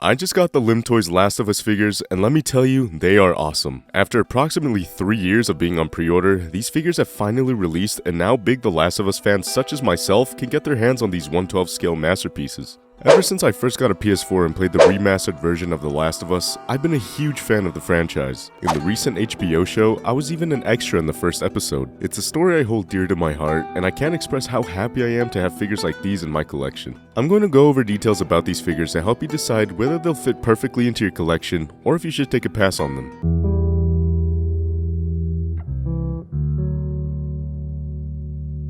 I just got the LimToys Last of Us figures, and let me tell you, they are awesome. After approximately 3 years of being on pre-order, these figures have finally released, and now big The Last of Us fans such as myself can get their hands on these 1/12 scale masterpieces. Ever since I first got a PS4 and played the remastered version of The Last of Us, I've been a huge fan of the franchise. In the recent HBO show, I was even an extra in the first episode. It's a story I hold dear to my heart, and I can't express how happy I am to have figures like these in my collection. I'm going to go over details about these figures to help you decide whether they'll fit perfectly into your collection, or if you should take a pass on them.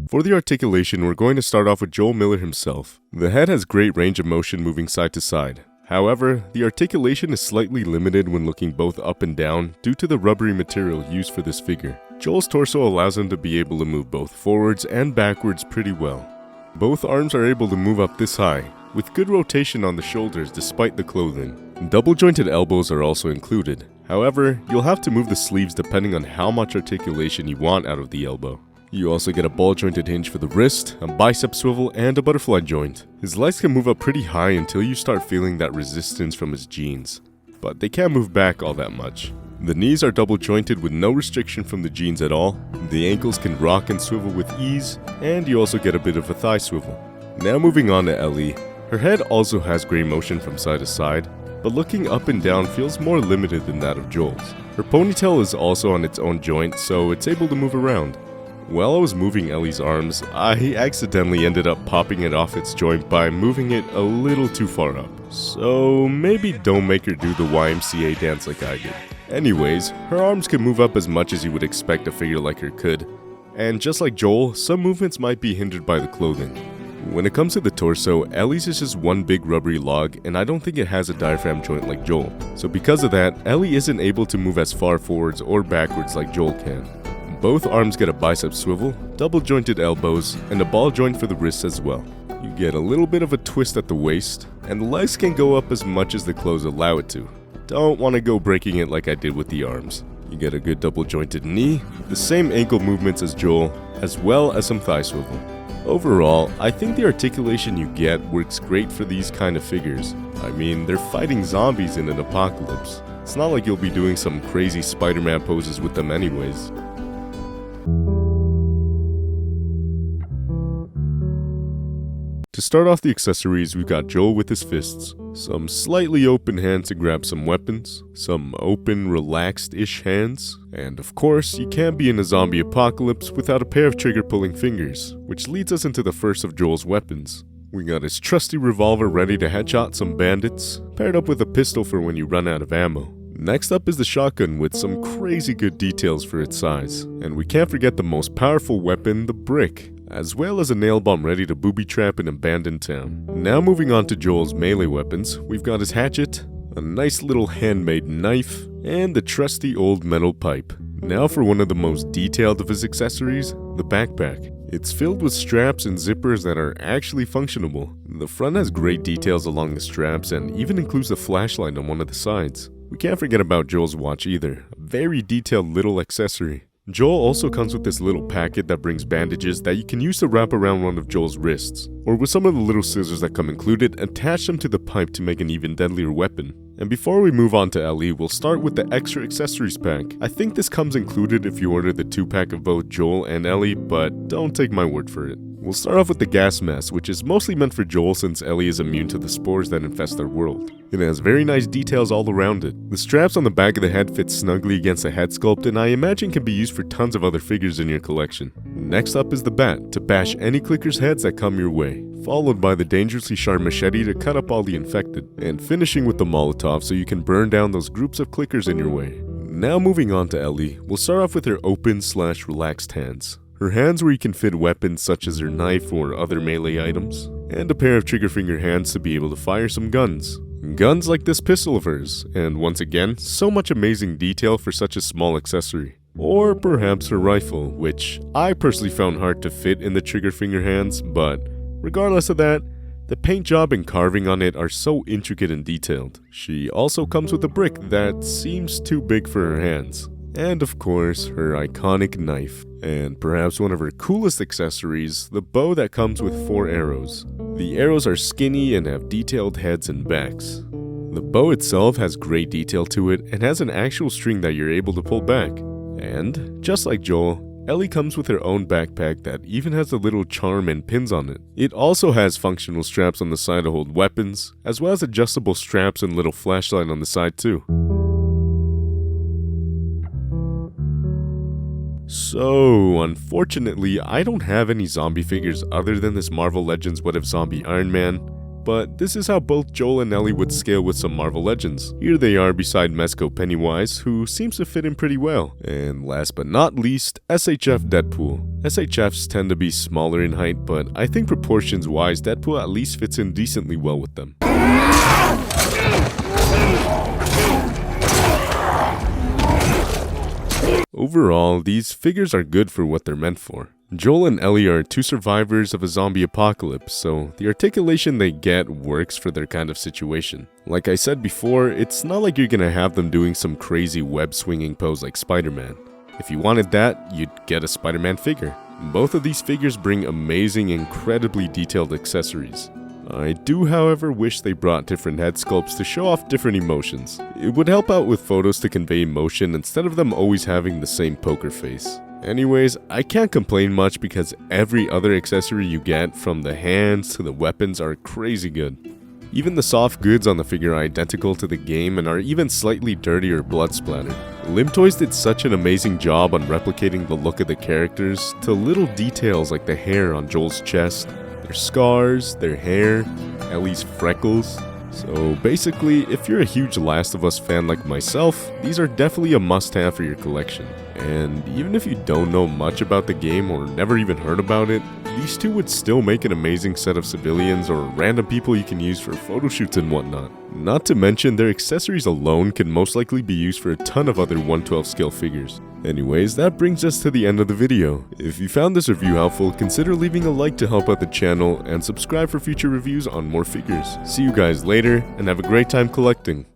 For the articulation, we're going to start off with Joel Miller himself. The head has great range of motion moving side to side. However, the articulation is slightly limited when looking both up and down due to the rubbery material used for this figure. Joel's torso allows him to be able to move both forwards and backwards pretty well. Both arms are able to move up this high, with good rotation on the shoulders despite the clothing. Double jointed elbows are also included. However, you'll have to move the sleeves depending on how much articulation you want out of the elbow. You also get a ball-jointed hinge for the wrist, a bicep swivel, and a butterfly joint. His legs can move up pretty high until you start feeling that resistance from his jeans, but they can't move back all that much. The knees are double-jointed with no restriction from the jeans at all. The ankles can rock and swivel with ease, and you also get a bit of a thigh swivel. Now moving on to Ellie. Her head also has gray motion from side to side, but looking up and down feels more limited than that of Joel's. Her ponytail is also on its own joint, so it's able to move around. While I was moving Ellie's arms, I accidentally ended up popping it off its joint by moving it a little too far up. So maybe don't make her do the YMCA dance like I did. Anyways, her arms can move up as much as you would expect a figure like her could. And just like Joel, some movements might be hindered by the clothing. When it comes to the torso, Ellie's is just one big rubbery log, and I don't think it has a diaphragm joint like Joel. So because of that, Ellie isn't able to move as far forwards or backwards like Joel can. Both arms get a bicep swivel, double jointed elbows, and a ball joint for the wrists as well. You get a little bit of a twist at the waist, and the legs can go up as much as the clothes allow it to. Don't want to go breaking it like I did with the arms. You get a good double jointed knee, the same ankle movements as Joel, as well as some thigh swivel. Overall, I think the articulation you get works great for these kind of figures. I mean, they're fighting zombies in an apocalypse. It's not like you'll be doing some crazy Spider-Man poses with them anyways. To start off the accessories, we've got Joel with his fists, some slightly open hands to grab some weapons, some open, relaxed-ish hands, and of course, you can't be in a zombie apocalypse without a pair of trigger-pulling fingers, which leads us into the first of Joel's weapons. We got his trusty revolver ready to headshot some bandits, paired up with a pistol for when you run out of ammo. Next up is the shotgun with some crazy good details for its size, and we can't forget the most powerful weapon, the brick, as well as a nail bomb ready to booby trap an abandoned town. Now moving on to Joel's melee weapons, we've got his hatchet, a nice little handmade knife, and the trusty old metal pipe. Now for one of the most detailed of his accessories, the backpack. It's filled with straps and zippers that are actually functionable. The front has great details along the straps and even includes a flashlight on one of the sides. We can't forget about Joel's watch either, a very detailed little accessory. Joel also comes with this little packet that brings bandages that you can use to wrap around one of Joel's wrists, or with some of the little scissors that come included, attach them to the pipe to make an even deadlier weapon. And before we move on to Ellie, we'll start with the extra accessories pack. I think this comes included if you order the 2-pack of both Joel and Ellie, but don't take my word for it. We'll start off with the gas mask, which is mostly meant for Joel since Ellie is immune to the spores that infest their world. It has very nice details all around it. The straps on the back of the head fit snugly against the head sculpt, and I imagine can be used for tons of other figures in your collection. Next up is the bat, to bash any clickers' heads that come your way, followed by the dangerously sharp machete to cut up all the infected, and finishing with the Molotov so you can burn down those groups of clickers in your way. Now moving on to Ellie, we'll start off with her open/relaxed hands. Her hands where you can fit weapons such as her knife or other melee items, and a pair of trigger finger hands to be able to fire some guns. Guns like this pistol of hers, and once again, so much amazing detail for such a small accessory. Or perhaps her rifle, which I personally found hard to fit in the trigger finger hands, but regardless of that, the paint job and carving on it are so intricate and detailed. She also comes with a brick that seems too big for her hands. And of course, her iconic knife. And perhaps one of her coolest accessories, the bow that comes with 4 arrows. The arrows are skinny and have detailed heads and backs. The bow itself has great detail to it and has an actual string that you're able to pull back. And, just like Joel, Ellie comes with her own backpack that even has a little charm and pins on it. It also has functional straps on the side to hold weapons, as well as adjustable straps and little flashlight on the side too. So, unfortunately, I don't have any zombie figures other than this Marvel Legends What If Zombie Iron Man, but this is how both Joel and Ellie would scale with some Marvel Legends. Here they are beside Mezco Pennywise, who seems to fit in pretty well. And last but not least, SHF Deadpool. SHFs tend to be smaller in height, but I think proportions wise, Deadpool at least fits in decently well with them. Overall, these figures are good for what they're meant for. Joel and Ellie are two survivors of a zombie apocalypse, so the articulation they get works for their kind of situation. Like I said before, it's not like you're gonna have them doing some crazy web-swinging pose like Spider-Man. If you wanted that, you'd get a Spider-Man figure. Both of these figures bring amazing, incredibly detailed accessories. I do, however, wish they brought different head sculpts to show off different emotions. It would help out with photos to convey emotion instead of them always having the same poker face. Anyways, I can't complain much because every other accessory you get, from the hands to the weapons, are crazy good. Even the soft goods on the figure are identical to the game and are even slightly dirty or blood splattered. LimToys did such an amazing job on replicating the look of the characters to little details like the hair on Joel's chest, their scars, their hair, Ellie's freckles. So basically, if you're a huge Last of Us fan like myself, these are definitely a must-have for your collection. And even if you don't know much about the game or never even heard about it, these two would still make an amazing set of civilians or random people you can use for photo shoots and whatnot. Not to mention, their accessories alone can most likely be used for a ton of other 1/12 scale figures. Anyways, that brings us to the end of the video. If you found this review helpful, consider leaving a like to help out the channel and subscribe for future reviews on more figures. See you guys later, and have a great time collecting.